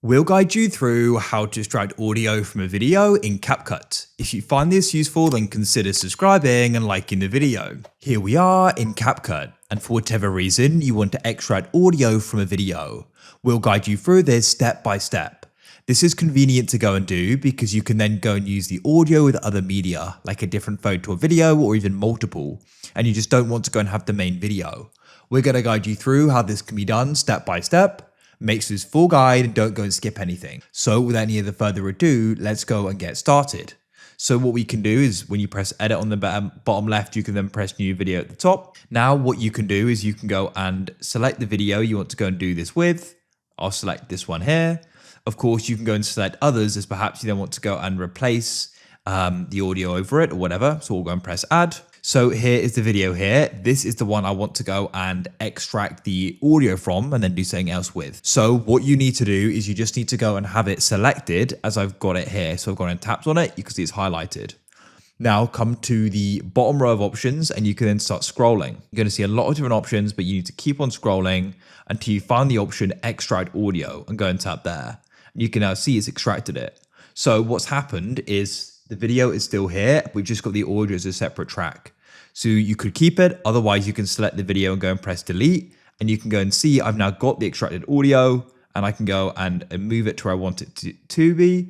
We'll guide you through how to extract audio from a video in CapCut. If you find this useful, then consider subscribing and liking the video. Here we are in CapCut, and for whatever reason you want to extract audio from a video, we'll guide you through this step by step. This is convenient to go and do because you can then go and use the audio with other media, like a different photo or video or even multiple, and you just don't want to go and have the main video. We're going to guide you through how this can be done step by step. Make sure this full guide and don't go and skip anything. So without any other further ado, let's go and get started. So what we can do is when you press edit on the bottom left, you can then press new video at the top. Now what you can do is you can go and select the video you want to go and do this with. I'll select this one here. Of course, you can go and select others as perhaps you then want to go and replace the audio over it or whatever. So we'll go and press add. So here is the video here. This is the one I want to go and extract the audio from and then do something else with. So what you need to do is you just need to go and have it selected as I've got it here. So I've gone and tapped on it. You can see it's highlighted. Now come to the bottom row of options and you can then start scrolling. You're going to see a lot of different options, but you need to keep on scrolling until you find the option extract audio and go and tap there. And you can now see it's extracted it. So what's happened is the video is still here. We've just got the audio as a separate track. So you could keep it. Otherwise, you can select the video and go and press delete. And you can go and see I've now got the extracted audio and I can go and move it to where I want it to be.